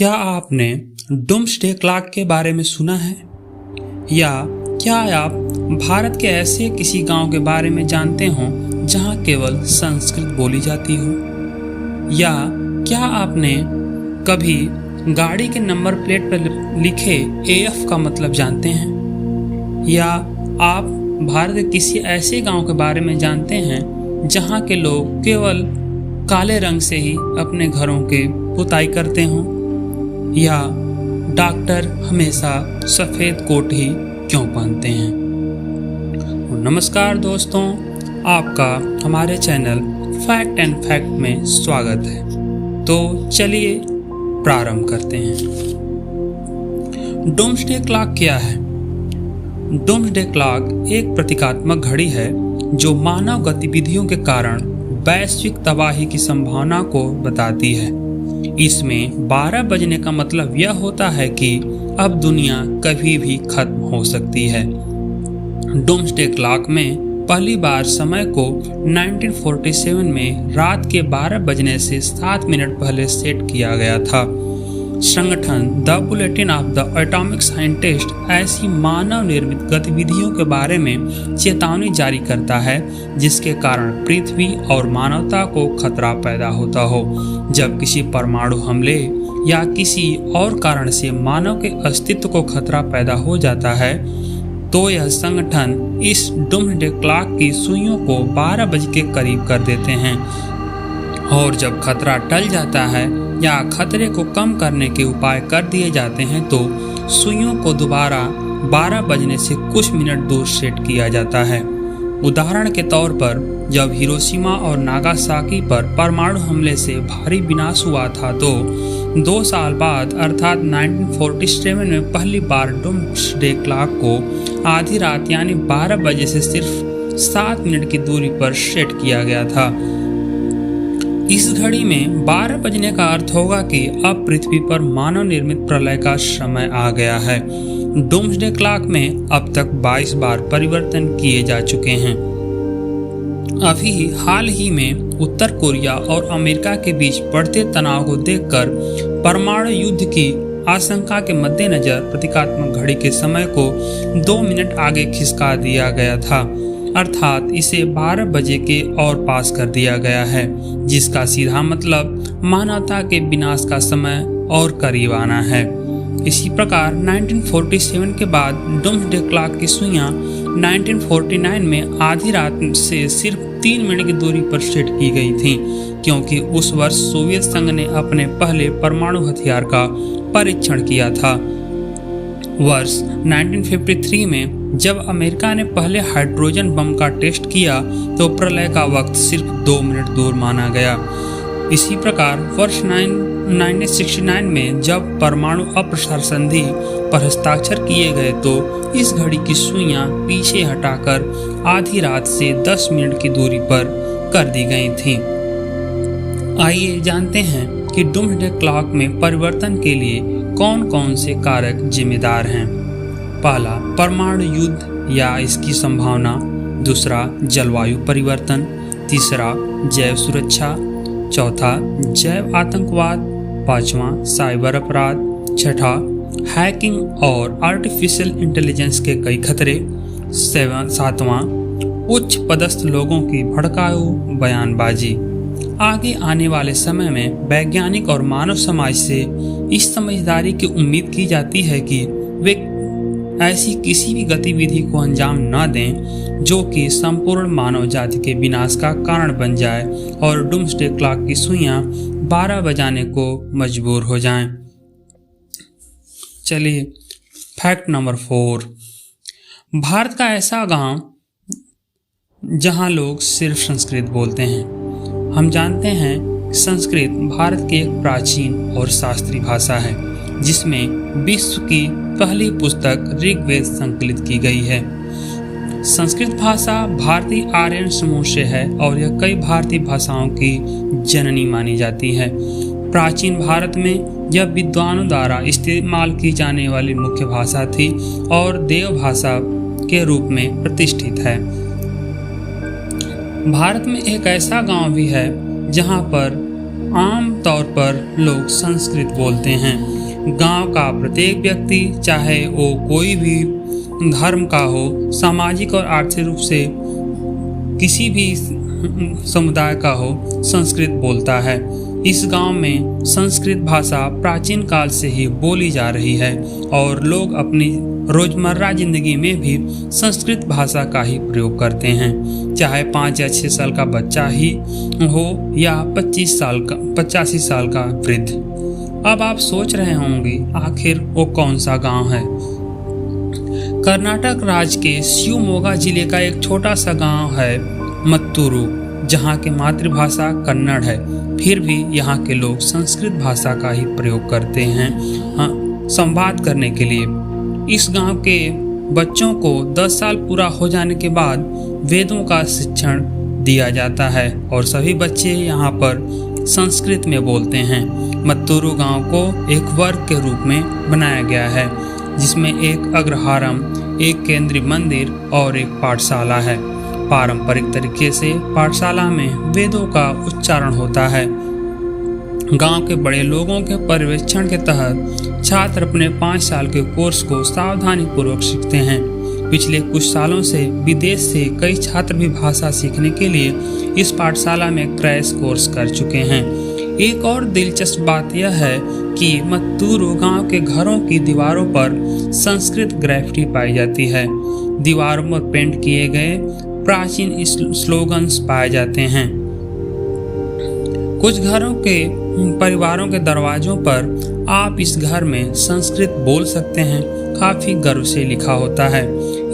क्या आपने doomsday clock के बारे में सुना है? या क्या आप भारत के ऐसे किसी गांव के बारे में जानते हो जहां केवल संस्कृत बोली जाती हो? या क्या आपने कभी गाड़ी के नंबर प्लेट पर लिखे AF का मतलब जानते हैं? या आप भारत के किसी ऐसे गांव के बारे में जानते हैं जहां के लोग केवल काले रंग से ही अपने घरों के पुताई करते हों? या डॉक्टर हमेशा सफ़ेद कोट ही क्यों पहनते हैं? नमस्कार दोस्तों, आपका हमारे चैनल फैक्ट एंड फैक्ट में स्वागत है। तो चलिए प्रारंभ करते हैं। डूम्सडे क्लॉक क्या है? डूम्सडे क्लॉक एक प्रतीकात्मक घड़ी है जो मानव गतिविधियों के कारण वैश्विक तबाही की संभावना को बताती है। इसमें 12 बजने का मतलब यह होता है कि अब दुनिया कभी भी खत्म हो सकती है। डूम्सडे क्लॉक में पहली बार समय को 1947 में रात के 12 बजने से 7 मिनट पहले सेट किया गया था। संगठन the bulletin of the atomic scientist ऐसी मानव निर्मित गतिविधियों के बारे में चेतावनी जारी करता है जिसके कारण पृथ्वी और मानवता को खतरा पैदा होता हो। जब किसी परमाणु हमले या किसी और कारण से मानव के अस्तित्व को खतरा पैदा हो जाता है तो यह संगठन इस डूम्सडे क्लॉक की सुइयों को 12 बजे के करीब कर देते हैं। और जब खतरा टल जाता है या खतरे को कम करने के उपाय कर दिए जाते हैं तो सुइयों को दोबारा 12 बजने से कुछ मिनट दूर सेट किया जाता है। उदाहरण के तौर पर जब हिरोशिमा और नागासाकी पर परमाणु हमले से भारी विनाश हुआ था तो 2 साल बाद अर्थात 1947 में पहली बार डूम्सडे क्लॉक को आधी रात यानी 12 बजे से सिर्फ 7 मिनट की दूरी पर सेट किया गया था। इस घड़ी में 12 बजने का अर्थ होगा कि अब पृथ्वी पर मानव निर्मित प्रलय का समय आ गया है। डूम्सडे क्लॉक में अब तक 22 बार परिवर्तन किए जा चुके हैं। अभी हाल ही में उत्तर कोरिया और अमेरिका के बीच बढ़ते तनाव को देखकर परमाणु युद्ध की आशंका के मद्देनजर प्रतीकात्मक घड़ी के समय को 2 मिनट आगे खिसका दिया गया था, अर्थात इसे 12 बजे के और पास कर दिया गया है, जिसका सीधा मतलब मानवता के विनाश का समय और करीब आना है। इसी प्रकार 1947 के बाद डूम्सडे क्लॉक की सुइयां 1949 में आधी रात से सिर्फ 3 मिनट की दूरी पर सेट की गई थीं, क्योंकि उस वर्ष सोवियत संघ ने अपने पहले परमाणु हथियार का परीक्षण किया था। वर्ष 1953 में जब अमेरिका ने पहले हाइड्रोजन बम का टेस्ट किया तो प्रलय का वक्त सिर्फ 2 मिनट दूर माना गया। इसी प्रकार वर्ष 1969 में जब परमाणु अप्रसार संधि पर हस्ताक्षर किए गए तो इस घड़ी की सुइयां पीछे हटाकर आधी रात से 10 मिनट की दूरी पर कर दी गई थीं। आइए जानते हैं कि डूम्सडे क्लॉक में परिवर्तन के लिए कौन कौन से कारक जिम्मेदार हैं। पहला, परमाणु युद्ध या इसकी संभावना। दूसरा, जलवायु परिवर्तन। तीसरा, जैव सुरक्षा। चौथा, जैव आतंकवाद। पांचवा, साइबर अपराध। छठा, हैकिंग और आर्टिफिशियल इंटेलिजेंस के कई खतरे। सातवां, उच्च पदस्थ लोगों की भड़काऊ बयानबाजी। आगे आने वाले समय में वैज्ञानिक और मानव समाज से इस समझदारी की उम्मीद की जाती है कि वे ऐसी किसी भी गतिविधि को अंजाम न दें जो कि संपूर्ण मानव जाति के विनाश का कारण बन जाए और डूम्सडे क्लॉक की सुइयां 12 बजाने को मजबूर हो जाएं। चलिए फैक्ट नंबर 4। भारत का ऐसा गांव जहां लोग सिर्फ संस्कृत बोलते हैं। हम जानते हैं संस्कृत भारत की एक प्राचीन और शास्त्रीय भाषा है जिसमें विश्व की पहली पुस्तक ऋग्वेद संकलित की गई है। संस्कृत भाषा भारतीय आर्यन समूह से है और यह कई भारतीय भाषाओं की जननी मानी जाती है। प्राचीन भारत में यह विद्वानों द्वारा इस्तेमाल की जाने वाली मुख्य भाषा थी और देव भाषा के रूप में प्रतिष्ठित है। भारत में एक ऐसा गांव भी है जहां पर आम तौर पर लोग संस्कृत बोलते हैं। गांव का प्रत्येक व्यक्ति, चाहे वो कोई भी धर्म का हो, सामाजिक और आर्थिक रूप से किसी भी समुदाय का हो, संस्कृत बोलता है। इस गांव में संस्कृत भाषा प्राचीन काल से ही बोली जा रही है और लोग अपनी रोजमर्रा जिंदगी में भी संस्कृत भाषा का ही प्रयोग करते हैं, चाहे 5 या 6 साल का बच्चा ही हो या 85 साल का वृद्ध। अब आप सोच रहे होंगे आखिर वो कौन सा गांव है। कर्नाटक राज्य के शिवमोगा जिले का एक छोटा सा गांव है मत्तूरू, जहां की मातृभाषा कन्नड़ है। फिर भी यहाँ के लोग संस्कृत भाषा का ही प्रयोग करते हैं संवाद करने के लिए। इस गांव के बच्चों को 10 साल पूरा हो जाने के बाद वेदों का शिक्षण दिया जाता है और सभी बच्चे यहाँ पर संस्कृत में बोलते हैं। मत्तूरू गांव को एक वर्ग के रूप में बनाया गया है, जिसमें एक अग्रहारम, एक केंद्रीय मंदिर और एक पाठशाला है। पारंपरिक तरीके से पाठशाला में वेदों का उच्चारण होता है। गांव के बड़े लोगों के पर्यवेक्षण के तहत छात्र अपने 5 साल के कोर्स को सावधानी पूर्वक सीखते हैं। पिछले कुछ सालों से विदेश से कई छात्र भी भाषा सीखने के लिए इस पाठशाला में क्रैश कोर्स कर चुके हैं। एक और दिलचस्प बात यह है कि मत्तूरू गांव के घरों की दीवारों पर संस्कृत ग्राफिटी पाई जाती है। दीवारों पर पेंट किए गए प्राचीन स्लोगन्स पाए जाते हैं। कुछ घरों के परिवारों के दरवाजों पर आप इस घर में संस्कृत बोल सकते हैं, काफी गर्व से लिखा होता है।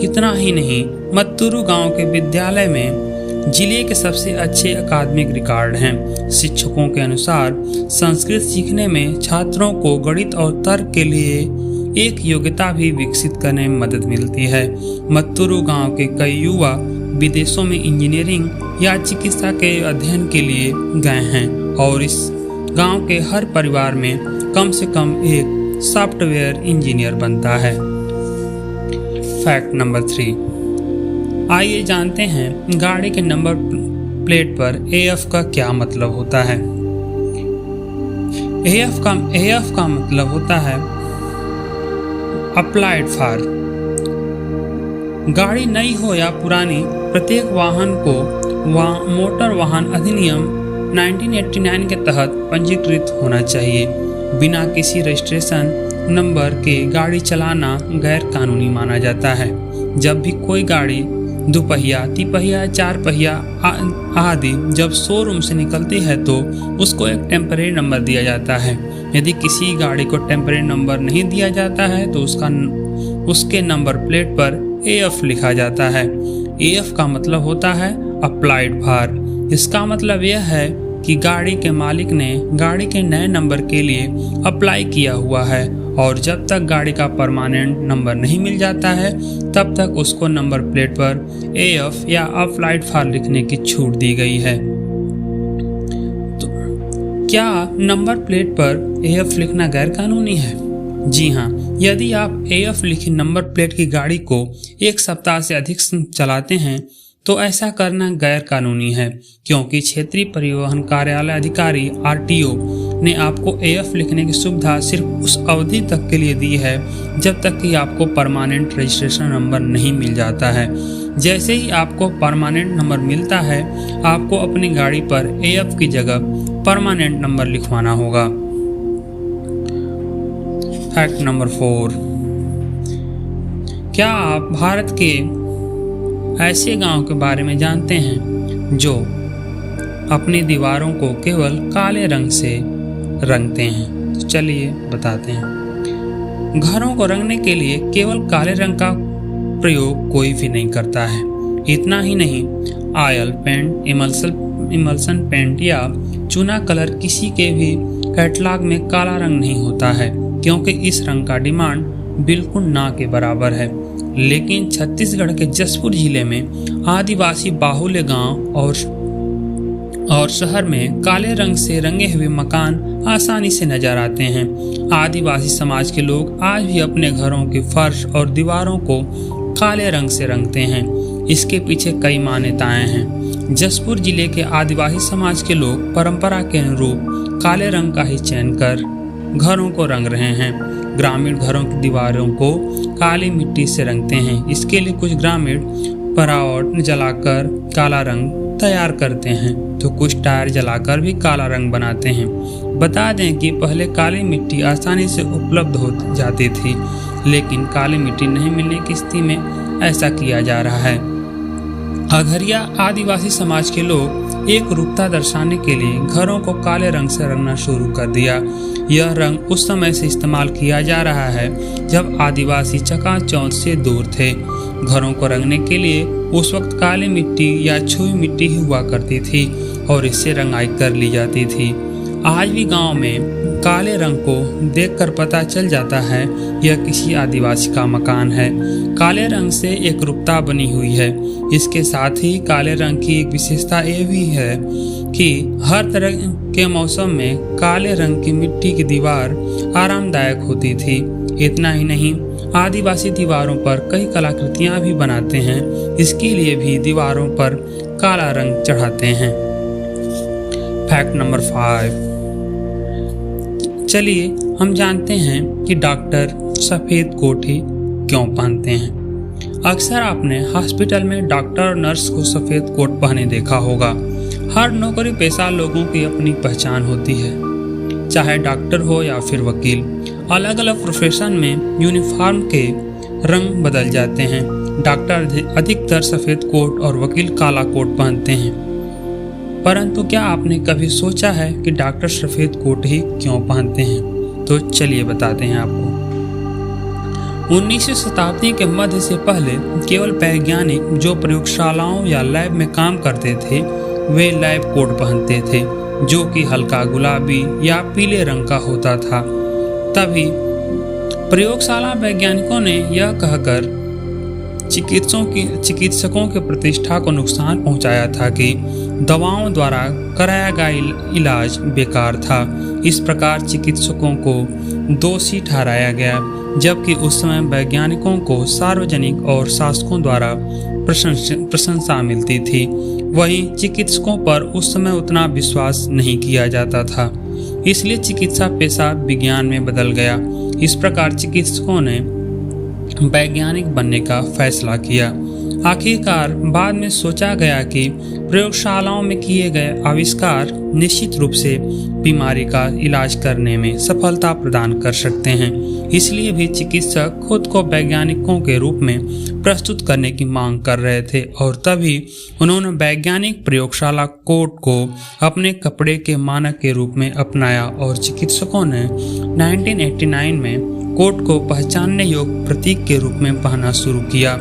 इतना ही नहीं, मत्तूरू गांव के विद्यालय में जिले के सबसे अच्छे अकादमिक रिकॉर्ड हैं। शिक्षकों के अनुसार संस्कृत सीखने में छात्रों को गणित और तर्क के लिए एक योग्यता भी विकसित करने में मदद मिलती है। मत्तूरू गांव के कई युवा विदेशों में इंजीनियरिंग या चिकित्सा के अध्ययन के लिए गए हैं और इस गांव के हर परिवार में कम से कम एक सॉफ्टवेयर इंजीनियर बनता है। फैक्ट नंबर 3, आइए जानते हैं गाड़ी के नंबर प्लेट पर AF का क्या मतलब होता है। AF का मतलब होता है अप्लाइड फॉर। गाड़ी नई हो या पुरानी, प्रत्येक वाहन को मोटर वाहन अधिनियम 1989 के तहत पंजीकृत होना चाहिए। बिना किसी रजिस्ट्रेशन नंबर के गाड़ी चलाना गैर कानूनी माना जाता है। जब भी कोई गाड़ी दुपहिया, तिपहिया, 4 पहिया आदि जब शोरूम से निकलती है तो उसको एक टेम्परेरी नंबर दिया जाता है। यदि किसी गाड़ी को टेम्परेरी नंबर नहीं दिया जाता है तो उसके नंबर प्लेट पर AF लिखा जाता है। AF का मतलब होता है अप्लाइड फॉर। इसका मतलब यह है कि गाड़ी के मालिक ने गाड़ी के नए नंबर के लिए अप्लाई किया हुआ है और जब तक गाड़ी का परमानेंट नंबर नहीं मिल जाता है तब तक उसको नंबर प्लेट पर AF या अप्लाइड फॉर लिखने की छूट दी गई है। तो क्या नंबर प्लेट पर AF लिखना गैर कानूनी है? जी हाँ, यदि आप AF लिखी नंबर प्लेट की गाड़ी को 1 सप्ताह से अधिक चलाते हैं तो ऐसा करना गैर कानूनी है, क्योंकि क्षेत्रीय परिवहन कार्यालय अधिकारी RTO ने आपको AF लिखने की सुविधा सिर्फ उस अवधि तक के लिए दी है जब तक कि आपको परमानेंट रजिस्ट्रेशन नंबर नहीं मिल जाता है। जैसे ही आपको परमानेंट नंबर मिलता है, आपको अपनी गाड़ी पर AF की जगह परमानेंट नंबर लिखवाना होगा। फैक्ट नंबर 4, क्या आप भारत के ऐसे गांव के बारे में जानते हैं जो अपनी दीवारों को केवल काले रंग से रंगते हैं? तो चलिए बताते हैं। घरों को रंगने के लिए केवल काले रंग का प्रयोग कोई भी नहीं करता है। इतना ही नहीं, ऑयल पेंट, इमल्सन पेंट या चूना कलर किसी के भी कैटलॉग में काला रंग नहीं होता है, क्योंकि इस रंग का डिमांड बिल्कुल ना के बराबर है। लेकिन छत्तीसगढ़ के जसपुर जिले में आदिवासी बाहुल्य गांव और शहर में काले रंग से रंगे हुए मकान आसानी से नजर आते हैं। आदिवासी समाज के लोग आज भी अपने घरों के फर्श और दीवारों को काले रंग से रंगते हैं। इसके पीछे कई मान्यताएं हैं। जसपुर जिले के आदिवासी समाज के लोग परंपरा के अनुरूप काले रंग का ही चयन कर घरों को रंग रहे हैं। ग्रामीण घरों की दीवारों को काली मिट्टी से रंगते हैं। इसके लिए कुछ ग्रामीण परावट जलाकर काला रंग तैयार करते हैं तो कुछ टायर जलाकर भी काला रंग बनाते हैं। बता दें कि पहले काली मिट्टी आसानी से उपलब्ध हो जाती थी, लेकिन काली मिट्टी नहीं मिलने की स्थिति में ऐसा किया जा रहा है। अघरिया आदिवासी समाज के लोग एक रूपता दर्शाने के लिए घरों को काले रंग से रंगना शुरू कर दिया। यह रंग उस समय से इस्तेमाल किया जा रहा है जब आदिवासी चकाचौंध से दूर थे। घरों को रंगने के लिए उस वक्त काली मिट्टी या छुई मिट्टी ही हुआ करती थी और इससे रंगाई कर ली जाती थी। आज भी गांव में काले रंग को देखकर पता चल जाता है यह किसी आदिवासी का मकान है। काले रंग से एक रूपता बनी हुई है। इसके साथ ही काले रंग की एक विशेषता ये भी है कि हर तरह के मौसम में काले रंग की मिट्टी की दीवार आरामदायक होती थी। इतना ही नहीं, आदिवासी दीवारों पर कई कलाकृतियां भी बनाते हैं। इसके लिए भी दीवारों पर काला रंग चढ़ाते हैं। Fact number 5। चलिए हम जानते हैं कि डॉक्टर सफ़ेद कोट ही क्यों पहनते हैं। अक्सर आपने हॉस्पिटल में डॉक्टर और नर्स को सफ़ेद कोट पहने देखा होगा। हर नौकरी पेशा लोगों की अपनी पहचान होती है, चाहे डॉक्टर हो या फिर वकील। अलग अलग प्रोफेशन में यूनिफॉर्म के रंग बदल जाते हैं। डॉक्टर अधिकतर सफ़ेद कोट और वकील काला कोट पहनते हैं। परंतु क्या आपने कभी सोचा है कि डॉक्टर सफ़ेद कोट ही क्यों पहनते हैं? तो चलिए बताते हैं आपको। 19वीं शताब्दी के मध्य से पहले केवल वैज्ञानिक जो प्रयोगशालाओं या लैब में काम करते थे वे लैब कोट पहनते थे, जो कि हल्का गुलाबी या पीले रंग का होता था। तभी प्रयोगशाला वैज्ञानिकों ने यह कहकर चिकित्सकों की प्रतिष्ठा को नुकसान पहुंचाया था कि दवाओं द्वारा कराया गया इलाज बेकार था। इस प्रकार चिकित्सकों को दोषी ठहराया गया, जबकि उस समय वैज्ञानिकों को सार्वजनिक और शासकों द्वारा प्रशंसा मिलती थी। वहीं चिकित्सकों पर उस समय उतना विश्वास नहीं किया जाता था, इसलिए चिकित्सा पेशा विज्ञान में बदल गया। इस प्रकार चिकित्सकों ने वैज्ञानिक बनने का फैसला किया। आखिरकार बाद में सोचा गया कि प्रयोगशालाओं में किए गए आविष्कार निश्चित रूप से बीमारी का इलाज करने में सफलता प्रदान कर सकते हैं। इसलिए भी चिकित्सक खुद को वैज्ञानिकों के रूप में प्रस्तुत करने की मांग कर रहे थे और तभी उन्होंने वैज्ञानिक प्रयोगशाला कोट को अपने कपड़े के मानक के रूप में अपनाया और चिकित्सकों ने 1989 में कोट को पहचानने योग्य प्रतीक के रूप में पहनना शुरू किया।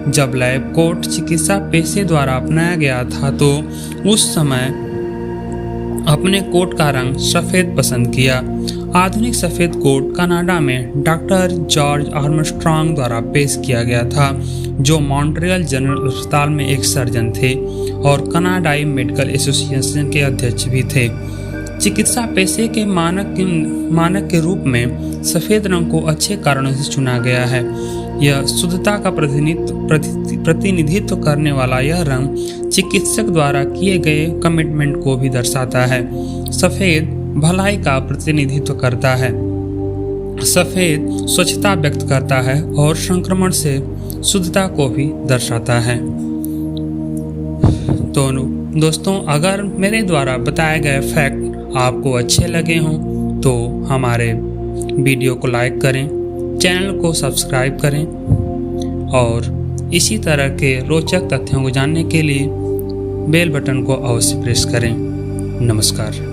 जब लैब कोट चिकित्सा पेशे द्वारा अपनाया गया था तो उस समय अपने कोट का रंग सफ़ेद पसंद किया। आधुनिक सफ़ेद कोट कनाडा में डॉक्टर जॉर्ज आर्मस्ट्रांग द्वारा पेश किया गया था, जो मॉन्ट्रियल जनरल अस्पताल में एक सर्जन थे और कनाडाई मेडिकल एसोसिएशन के अध्यक्ष भी थे। चिकित्सा पेशे के मानक के रूप में सफ़ेद रंग को अच्छे कारणों से चुना गया है। यह शुद्धता का प्रतिनिधित्व करने वाला यह रंग चिकित्सक द्वारा किए गए कमिटमेंट को भी दर्शाता है। सफ़ेद भलाई का प्रतिनिधित्व करता है। सफ़ेद स्वच्छता व्यक्त करता है और संक्रमण से शुद्धता को भी दर्शाता है। तो दोस्तों, अगर मेरे द्वारा बताए गए फैक्ट आपको अच्छे लगे हों तो हमारे वीडियो को लाइक करें, चैनल को सब्सक्राइब करें और इसी तरह के रोचक तथ्यों को जानने के लिए बेल बटन को अवश्य प्रेस करें। नमस्कार।